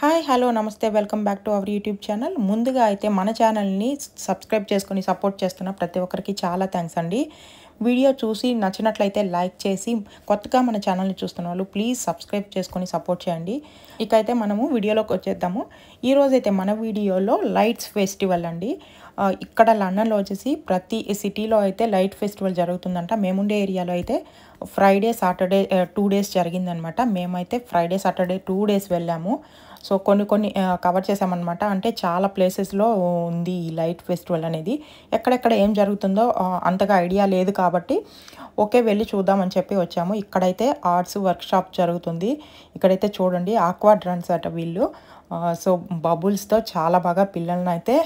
Hi hello నమస్తే welcome back to our YouTube channel. ముందుగా అయితే మన ఛానల్ని సబ్స్క్రైబ్ చేసుకొని సపోర్ట్ చేస్తున్న ప్రతి ఒక్కరికి చాలా థ్యాంక్స్ అండి. వీడియో చూసి నచ్చినట్లయితే లైక్ చేసి, కొత్తగా మన ఛానల్ని చూస్తున్న వాళ్ళు ప్లీజ్ సబ్స్క్రైబ్ చేసుకొని సపోర్ట్ చేయండి. ఇకైతే మనము వీడియోలోకి వచ్చేద్దాము. ఈరోజైతే మన వీడియోలో లైట్స్ ఫెస్టివల్ అండి. ఇక్కడ లండన్లో వచ్చేసి ప్రతి సిటీలో అయితే లైట్ ఫెస్టివల్ జరుగుతుందంట. మేముండే ఏరియాలో అయితే ఫ్రైడే సాటర్డే 2 డేస్ జరిగిందనమాట. మేమైతే ఫ్రైడే సాటర్డే 2 డేస్ వెళ్ళాము. సో కొన్ని కవర్ చేసామన్నమాట. అంటే చాలా ప్లేసెస్లో ఉంది ఈ లైట్ ఫెస్టివల్ అనేది. ఎక్కడెక్కడ ఏం జరుగుతుందో అంతగా ఐడియా లేదు కాబట్టి ఓకే వెళ్ళి చూద్దామని చెప్పి వచ్చాము. ఇక్కడైతే ఆర్ట్స్ వర్క్షాప్ జరుగుతుంది. ఇక్కడైతే చూడండి ఆక్వా డ్రన్స్ అట వీళ్ళు. సో బబుల్స్తో చాలా బాగా పిల్లల్ని అయితే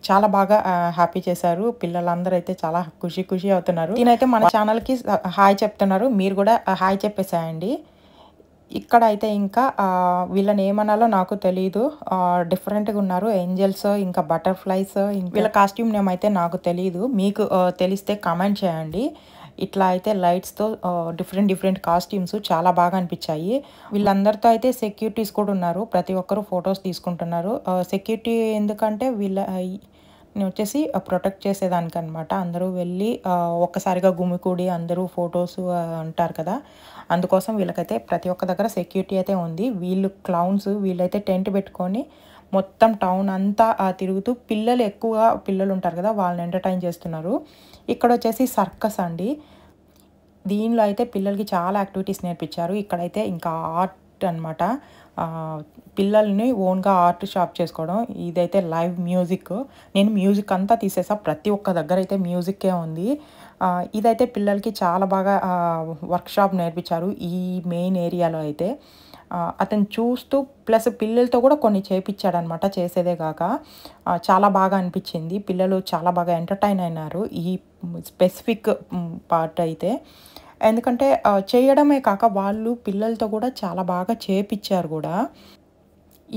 చాలా బాగా హ్యాపీ చేశారు. పిల్లలందరూ అయితే చాలా ఖుషి అవుతున్నారు. నేనైతే మన ఛానల్కి హాయ్ చెప్తున్నారు, మీరు కూడా హాయ్ చెప్పేసేయండి. ఇక్కడ అయితే ఇంకా వీళ్ళని ఏమనాలో నాకు తెలీదు. డిఫరెంట్గా ఉన్నారు. ఏంజల్స్ ఇంకా బటర్ఫ్లైస్, వీళ్ళ కాస్ట్యూమ్ నేమ్ అయితే నాకు తెలీదు. మీకు తెలిస్తే కామెంట్ చేయండి. ఇట్లా అయితే లైట్స్తో డిఫరెంట్ కాస్ట్యూమ్స్ చాలా బాగా అనిపించాయి. వీళ్ళందరితో అయితే సెక్యూరిటీస్ కూడా ఉన్నారు. ప్రతి ఒక్కరు ఫొటోస్ తీసుకుంటున్నారు. సెక్యూరిటీ ఎందుకంటే వచ్చేసి ప్రొటెక్ట్ చేసేదానికి అనమాట. అందరూ వెళ్ళి ఒక్కసారిగా గుమికూడి అందరూ ఫొటోస్ అంటారు కదా, అందుకోసం వీళ్ళకైతే ప్రతి ఒక్క దగ్గర సెక్యూరిటీ అయితే ఉంది. వీళ్ళు క్లౌన్స్, వీళ్ళైతే టెంట్ పెట్టుకొని మొత్తం టౌన్ అంతా తిరుగుతూ ఎక్కువగా పిల్లలు ఉంటారు కదా, వాళ్ళని ఎంటర్టైన్ చేస్తున్నారు. ఇక్కడ వచ్చేసి సర్కస్ అండి. దీనిలో అయితే పిల్లలకి చాలా యాక్టివిటీస్ నేర్పించారు. ఇక్కడైతే ఇంకా ఆర్ట్ అనమాట. పిల్లల్ని ఓన్గా ఆర్ట్ షాప్ చేసుకోవడం. ఇదైతే లైవ్ మ్యూజిక్. నేను మ్యూజిక్ అంతా తీసేసా. ప్రతి ఒక్క దగ్గర అయితే మ్యూజిక్కే ఉంది. ఇదైతే పిల్లలకి చాలా బాగా వర్క్షాప్ నేర్పించారు ఈ మెయిన్ ఏరియాలో అయితే. అతను చూస్తూ ప్లస్ పిల్లలతో కూడా కొన్ని చేయించాడనమాట. చేసేదే కాక చాలా బాగా అనిపించింది. పిల్లలు చాలా బాగా ఎంటర్టైన్ అయినారు ఈ స్పెసిఫిక్ పార్ట్ అయితే. ఎందుకంటే చేయడమే కాక వాళ్ళు పిల్లలతో కూడా చాలా బాగా చేయించారు కూడా.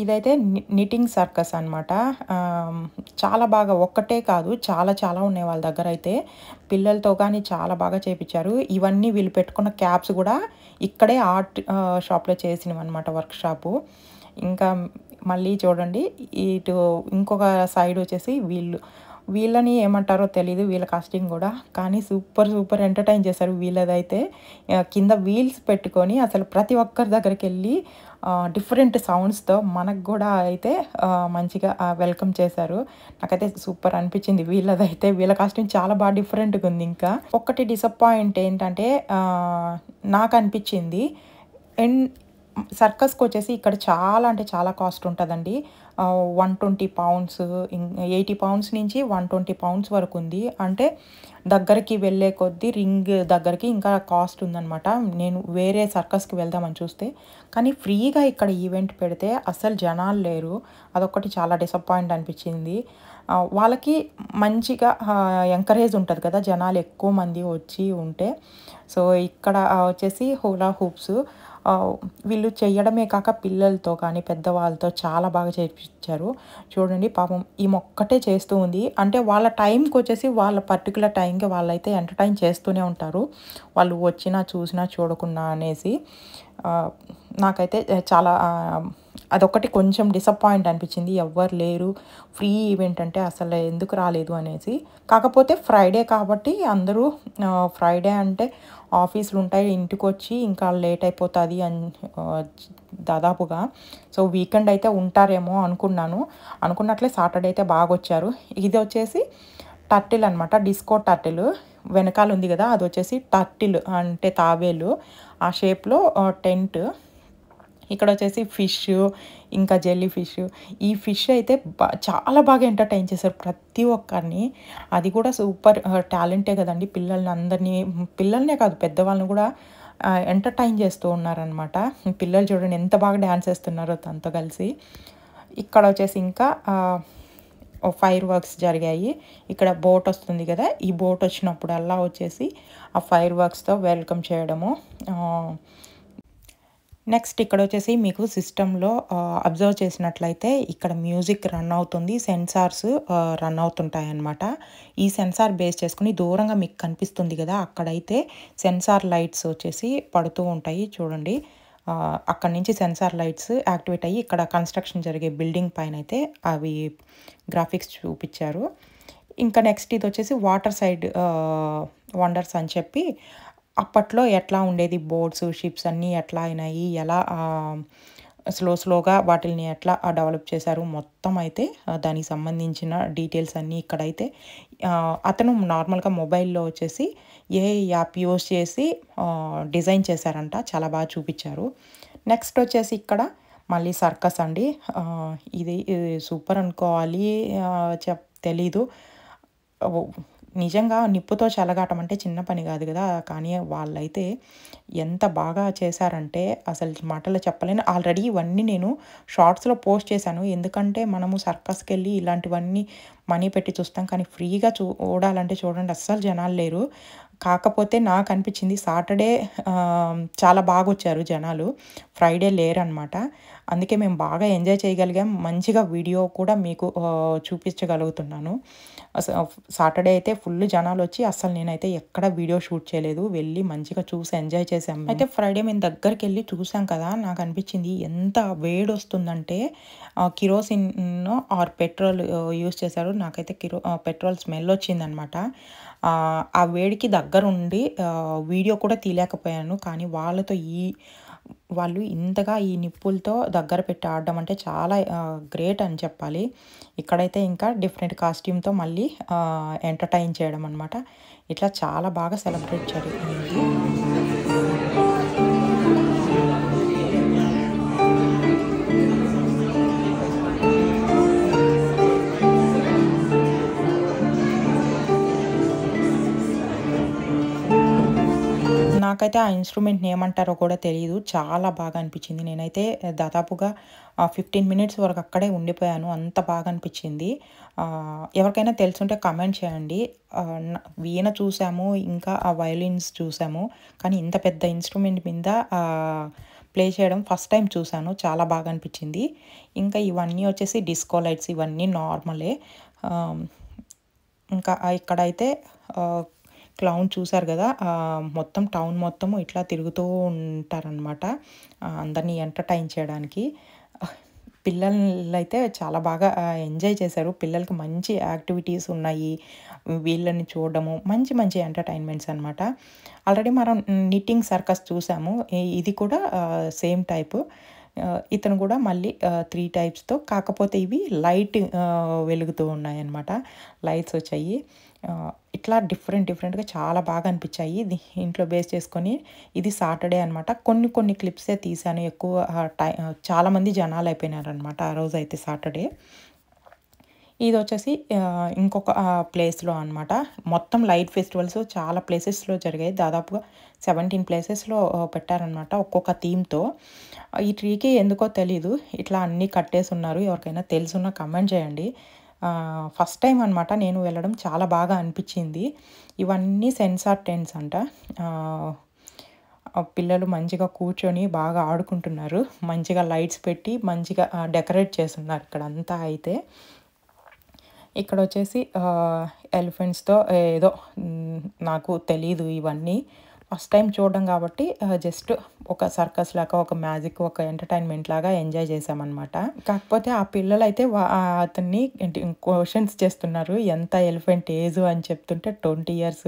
ఇదైతే నిట్టింగ్ సర్కస్ అనమాట. చాలా బాగా ఒక్కటే కాదు, చాలా ఉన్నాయి వాళ్ళ దగ్గర అయితే. పిల్లలతో కానీ చాలా బాగా చేయించారు. ఇవన్నీ వీళ్ళు పెట్టుకున్న క్యాప్స్ కూడా ఇక్కడే ఆర్ట్ షాప్లో చేసినవి అనమాట, వర్క్షాపు. ఇంకా మళ్ళీ చూడండి ఇటు ఇంకొక సైడ్ వచ్చేసి వీళ్ళని ఏమంటారో తెలీదు, వీళ్ళ కాస్టింగ్ కూడా. కానీ సూపర్ ఎంటర్టైన్ చేశారు. వీళ్ళదైతే కింద వీల్స్ పెట్టుకొని అసలు ప్రతి ఒక్కరి దగ్గరికి వెళ్ళి డిఫరెంట్ సౌండ్స్తో మనకు కూడా అయితే మంచిగా వెల్కమ్ చేశారు. నాకైతే సూపర్ అనిపించింది వీళ్ళదైతే. వీళ్ళ కాస్ట్యూమ్ చాలా బాగా డిఫరెంట్గా ఉంది. ఇంకా ఒక్కటి డిసప్పాయింట్ ఏంటంటే నాకు అనిపించింది, సర్కస్కి వచ్చేసి ఇక్కడ చాలా కాస్ట్ ఉంటుందండి. 120 పౌండ్స్, 80 పౌండ్స్ నుంచి 120 పౌండ్స్ వరకు ఉంది. అంటే దగ్గరికి వెళ్ళే కొద్దీ రింగ్ దగ్గరికి ఇంకా కాస్ట్ ఉందన్నమాట. నేను వేరే సర్కస్కి వెళ్దామని చూస్తే కానీ ఫ్రీగా ఇక్కడ ఈవెంట్ పెడితే అస్సలు జనాలు లేరు. అదొకటి చాలా డిసప్పాయింట్ అనిపించింది. వాళ్ళకి మంచిగా ఎంకరేజ్ ఉంటుంది కదా, జనాలు ఎక్కువ మంది వచ్చి ఉంటే. సో ఇక్కడ వచ్చేసి హూలా హూప్స్ వీళ్ళు చేయడమే కాక పిల్లలతో కానీ పెద్దవాళ్ళతో చాలా బాగా చేయించారు. చూడండి పాపం ఈ మొక్కటే చేస్తూ ఉంది. అంటే వాళ్ళ టైంకి వచ్చేసి వాళ్ళ పర్టికులర్ టైంకి వాళ్ళైతే ఎంటర్టైన్ చేస్తూనే ఉంటారు, వాళ్ళు వచ్చినా చూసినా చూడకుండా అనేసి. నాకైతే చాలా అదొకటి కొంచెం డిసప్పాయింట్ అనిపించింది. ఎవ్వరు లేరు, ఫ్రీ ఈవెంట్ అంటే అసలు ఎందుకు రాలేదు అనేసి. కాకపోతే ఫ్రైడే కాబట్టి అందరూ ఫ్రైడే అంటే ఆఫీసులు ఉంటాయి, ఇంటికి వచ్చి ఇంకా లేట్ అయిపోతుంది అని దాదాపుగా. సో వీకెండ్ అయితే ఉంటారేమో అనుకున్నట్లే సాటర్డే అయితే బాగా వచ్చారు. ఇది వచ్చేసి టర్టిల్ అనమాట, డిస్కో టర్టిల్. వెనకాల ఉంది కదా, అది వచ్చేసి టర్టిల్ అంటే తాబేలు ఆ షేప్లో టెంట్. ఇక్కడ వచ్చేసి ఫిష్, ఇంకా జెల్లీ ఫిష్. ఈ ఫిష్ అయితే చాలా బాగా ఎంటర్టైన్ చేశారు ప్రతి ఒక్కరిని. అది కూడా సూపర్ టాలెంటే కదండి. పిల్లల్నే కాదు పెద్దవాళ్ళని కూడా ఎంటర్టైన్ చేస్తూ ఉన్నారనమాట. పిల్లలు చూడండి ఎంత బాగా డ్యాన్స్ వేస్తున్నారో తనతో కలిసి. ఇక్కడ వచ్చేసి ఇంకా ఫైర్ వర్క్స్ జరిగాయి. ఇక్కడ బోట్ వస్తుంది కదా, ఈ బోట్ వచ్చినప్పుడల్లా వచ్చేసి ఆ ఫైర్ వర్క్స్తో వెల్కమ్ చేయడము. నెక్స్ట్ ఇక్కడ వచ్చేసి మీకు సిస్టంలో అబ్జర్వ్ చేసినట్లయితే ఇక్కడ మ్యూజిక్ రన్ అవుతుంది, సెన్సార్స్ రన్ అవుతుంటాయి అన్నమాట. ఈ సెన్సార్ బేస్ చేసుకుని దూరంగా మీకు కనిపిస్తుంది కదా, అక్కడైతే సెన్సార్ లైట్స్ వచ్చేసి పడుతూ ఉంటాయి చూడండి. అక్కడి నుంచి సెన్సార్ లైట్స్ యాక్టివేట్ అయ్యి ఇక్కడ కన్స్ట్రక్షన్ జరిగే బిల్డింగ్ పైన అయితే అవి గ్రాఫిక్స్ చూపించారు. ఇంకా నెక్స్ట్ ఇది వచ్చేసి వాటర్ సైడ్ వండర్స్ అని చెప్పి అప్పట్లో ఎట్లా ఉండేది బోట్స్, షిప్స్ అన్నీ ఎట్లా అయినాయి, ఎలా స్లోగా వాటిని ఎట్లా డెవలప్ చేశారు మొత్తం అయితే దానికి సంబంధించిన డీటెయిల్స్ అన్నీ ఇక్కడైతే అతను నార్మల్గా మొబైల్లో వచ్చేసి ఏ యాప్ యూస్ చేసి డిజైన్ చేశారంట, చాలా బాగా చూపించారు. నెక్స్ట్ వచ్చేసి ఇక్కడ మళ్ళీ సర్కస్ అండి. ఇది సూపర్ అనుకోవాలి, తెలీదు. నిజంగా నిప్పుతో చెలగాటం అంటే చిన్న పని కాదు కదా, కానీ వాళ్ళైతే ఎంత బాగా చేశారంటే అసలు మాటల్లో చెప్పలేను. ఆల్రెడీ ఇవన్నీ నేను షార్ట్స్లో పోస్ట్ చేశాను, ఎందుకంటే మనము సర్కస్కి వెళ్ళి ఇలాంటివన్నీ మనీ పెట్టి చూస్తాం, కానీ ఫ్రీగా చూడాలంటే చూడండి అస్సలు జనాలు లేరు. కాకపోతే నాకు అనిపించింది సాటర్డే చాలా బాగా వచ్చారు జనాలు, ఫ్రైడే లేరనమాట. అందుకే మేము బాగా ఎంజాయ్ చేయగలిగాం, మంచిగా వీడియో కూడా మీకు చూపించగలుగుతున్నాను. సాటర్డే అయితే ఫుల్ జనాలు వచ్చి అస్సలు నేనైతే ఎక్కడ వీడియో షూట్ చేయలేదు, వెళ్ళి మంచిగా చూసి ఎంజాయ్ చేసాం. అయితే ఫ్రైడే మేము దగ్గరికి వెళ్ళి చూసాం కదా, నాకు అనిపించింది ఎంత వేడి వస్తుందంటే కిరోసిన్ ఆర్ పెట్రోల్ యూస్ చేశారు. నాకైతే పెట్రోల్ స్మెల్ వచ్చిందనమాట. ఆ వేడికి దగ్గరుండి వీడియో కూడా తీయలేకపోయాను, కానీ వాళ్ళు ఇంతగా ఈ నిప్పులతో దగ్గర పెట్టి ఆడడం అంటే చాలా గ్రేట్ అని చెప్పాలి. ఇక్కడైతే ఇంకా డిఫరెంట్ కాస్ట్యూమ్తో మళ్ళీ ఎంటర్టైన్ చేయడం అనమాట. ఇట్లా చాలా బాగా సెలబ్రేట్ జరిగింది. నాకైతే ఆ ఇన్స్ట్రుమెంట్ని ఏమంటారో కూడా తెలియదు, చాలా బాగా అనిపించింది. నేనైతే దాదాపుగా 15 మినిట్స్ వరకు అక్కడే ఉండిపోయాను, అంత బాగా అనిపించింది. ఎవరికైనా తెలుసుంటే కమెంట్ చేయండి. వీణ చూసాము, ఇంకా ఆ వయలిన్స్ చూసాము, కానీ ఇంత పెద్ద ఇన్స్ట్రుమెంట్ మీద ప్లే చేయడం ఫస్ట్ టైం చూసాను, చాలా బాగా అనిపించింది. ఇంకా ఇవన్నీ వచ్చేసి డిస్కో లైట్స్, ఇవన్నీ నార్మలే. ఇంకా ఇక్కడైతే క్లౌన్ చూసారు కదా, మొత్తం టౌన్ మొత్తము ఇట్లా తిరుగుతూ ఉంటారనమాట అందరినీ ఎంటర్టైన్ చేయడానికి. పిల్లలైతే చాలా బాగా ఎంజాయ్ చేశారు, పిల్లలకి మంచి యాక్టివిటీస్ ఉన్నాయి, వీళ్ళని చూడడము మంచి మంచి ఎంటర్టైన్మెంట్స్ అనమాట. ఆల్రెడీ మనం నిట్టింగ్ సర్కస్ చూసాము, ఇది కూడా సేమ్ టైపు. ఇతను కూడా మళ్ళీ 3 టైప్స్తో, కాకపోతే ఇవి లైట్ వెలుగుతూ ఉన్నాయన్నమాట, లైట్స్ వచ్చాయి. ఇట్లా డిఫరెంట్గా చాలా బాగా అనిపించాయి. ఇంట్లో బేస్ చేసుకొని ఇది సాటర్డే అనమాట. కొన్ని క్లిప్సే తీసాను, ఎక్కువ చాలామంది జనాలు అయిపోయినారనమాట ఆ రోజు అయితే సాటర్డే. ఇది వచ్చేసి ఇంకొక ప్లేస్లో అనమాట. మొత్తం లైట్ ఫెస్టివల్స్ చాలా ప్లేసెస్లో జరిగాయి, దాదాపుగా 17 ప్లేసెస్లో పెట్టారనమాట ఒక్కొక్క థీమ్తో. ఈ ట్రీకి ఎందుకో తెలీదు ఇట్లా అన్నీ కట్టేసి ఉన్నారు, ఎవరికైనా తెలుసున్నా కమెంట్ చేయండి. ఫస్ట్ టైం అనమాట నేను వెళ్ళడం, చాలా బాగా అనిపించింది. ఇవన్నీ సెన్సార్ టెంట్స్ అంట. పిల్లలు మంచిగా కూర్చొని బాగా ఆడుకుంటున్నారు, మంచిగా లైట్స్ పెట్టి మంచిగా డెకరేట్ చేస్తున్నారు ఇక్కడ అంతా. అయితే ఇక్కడ వచ్చేసి ఎలిఫెంట్స్తో ఏదో నాకు తెలీదు, ఇవన్నీ ఫస్ట్ టైం చూడడం కాబట్టి జస్ట్ ఒక సర్కస్ లాగా, ఒక మ్యాజిక్, ఒక ఎంటర్టైన్మెంట్ లాగా ఎంజాయ్ చేసామన్నమాట. కాకపోతే ఆ పిల్లలు అయితే అతన్ని క్వశ్చన్స్ చేస్తున్నారు, ఎంత ఎలిఫెంట్ ఏజ్ అని చెప్తుంటే 20 years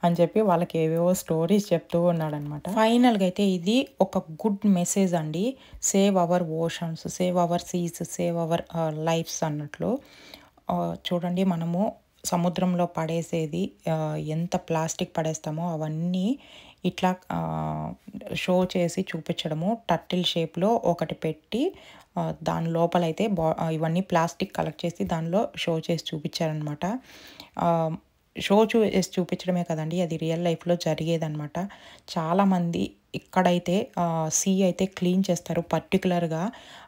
అని చెప్పి వాళ్ళకి ఏవేవో స్టోరీస్ చెప్తూ ఉన్నాడనమాట. ఫైనల్గా అయితే ఇది ఒక గుడ్ మెసేజ్ అండి, save our oceans, save our seas, save our lives అన్నట్లు. చూడండి, మనము సముద్రంలో పడేసేది ఎంత ప్లాస్టిక్ పడేస్తామో అవన్నీ ఇట్లా షో చేసి చూపించడము, టర్టిల్ షేప్లో ఒకటి పెట్టి దాని లోపలైతే ఇవన్నీ ప్లాస్టిక్ కలెక్ట్ చేసి దానిలో షో చేసి చూపించారనమాట. షో చేసి చూపించడమే కదండి, అది రియల్ లైఫ్లో జరిగేదన్నమాట. చాలామంది ఇక్కడైతే సీ అయితే క్లీన్ చేస్తారు, పర్టికులర్గా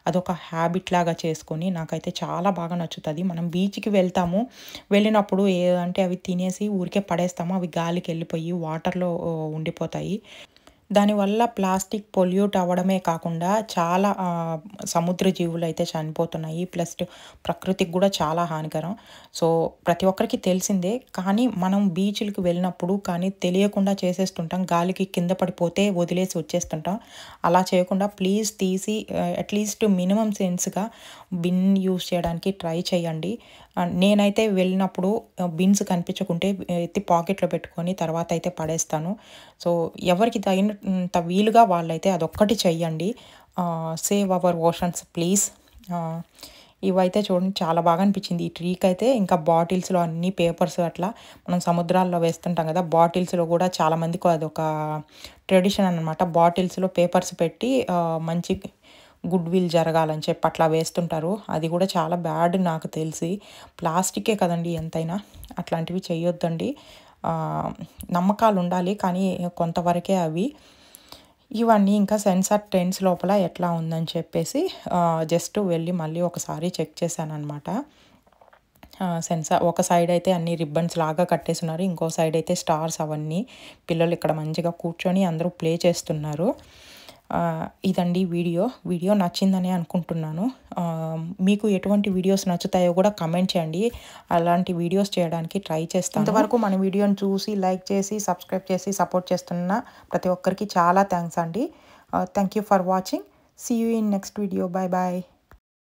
అదొక హ్యాబిట్ లాగా చేసుకొని. నాకైతే చాలా బాగా నచ్చుతుంది. మనం బీచ్కి వెళ్ళినప్పుడు ఏదంటే అవి తినేసి ఊరికే పడేస్తాము, అవి గాలికి వెళ్ళిపోయి వాటర్లో ఉండిపోతాయి. దానివల్ల ప్లాస్టిక్ పొల్యూట్ అవ్వడమే కాకుండా చాలా సముద్ర జీవులు అయితే చనిపోతున్నాయి. ప్లస్ ప్రకృతికి కూడా చాలా హానికరం. సో, ప్రతి ఒక్కరికి తెలిసిందే. కానీ మనం బీచ్‌లకి వెళ్ళినప్పుడు కానీ తెలియకుండా చేసేస్తుంటాం. గాలికి కింద పడిపోతే వదిలేసి వచ్చేస్తుంటాం. అలా చేయకుండా ప్లీజ్ తీసి అట్‌లీస్ట్ మినిమమ్ సెన్స్‌గా బిన్ యూజ్ చేయడానికి ట్రై చేయండి. నేనైతే వెళ్ళినప్పుడు బిన్స్ కనిపించకుంటే ఎత్తి పాకెట్‌లో పెట్టుకొని తర్వాత అయితే పడేస్తాను. సో, ఎవరికి తగినంత వీలుగా వాళ్ళైతే అదొక్కటి చెయ్యండి. Save our oceans please. ఇవైతే చూడండి చాలా బాగా అనిపించింది. ఈ ట్రీకైతే ఇంకా బాటిల్స్‌లో అన్ని పేపర్స్ అట్లా మనం సముద్రాల్లో వేస్తుంటాం కదా! బాటిల్స్‌లో కూడా చాలామందికి అదొక ట్రెడిషన్ అనమాట. బాటిల్స్‌లో పేపర్స్ పెట్టి మంచి గుడ్ విల్ జరగాలని చెప్పి అట్లా వేస్తుంటారు. అది కూడా చాలా బ్యాడ్ నాకు తెలిసి. ప్లాస్టికే కదండీ ఎంతైనా. అట్లాంటివి చేయొద్దండి. నమ్మకాలు ఉండాలి కానీ కొంతవరకే అవి. ఇవన్నీ ఇంకా సెన్సార్ ట్రెండ్స్ లోపల ఎట్లా ఉందని చెప్పేసి జస్ట్ వెళ్ళి మళ్ళీ ఒకసారి చెక్ చేశాననమాట. సెన్సార్ ఒక సైడ్ అయితే అన్ని రిబ్బన్స్ లాగా కట్టేసున్నారు. ఇంకో సైడ్ అయితే స్టార్స్ అవన్నీ. పిల్లలు ఇక్కడ మంచిగా కూర్చొని అందరూ ప్లే చేస్తున్నారు. ఇదండి వీడియో నచ్చిందని అనుకుంటున్నాను. మీకు ఎటువంటి వీడియోస్ నచ్చుతాయో కూడా కమెంట్ చేయండి. అలాంటి వీడియోస్ చేయడానికి ట్రై చేస్తాను. ఇంతవరకు మన వీడియోని చూసి లైక్ చేసి సబ్స్క్రైబ్ చేసి సపోర్ట్ చేస్తున్న ప్రతి ఒక్కరికి చాలా థ్యాంక్స్ అండి. Thank you for watching. See you in next video. Bye bye.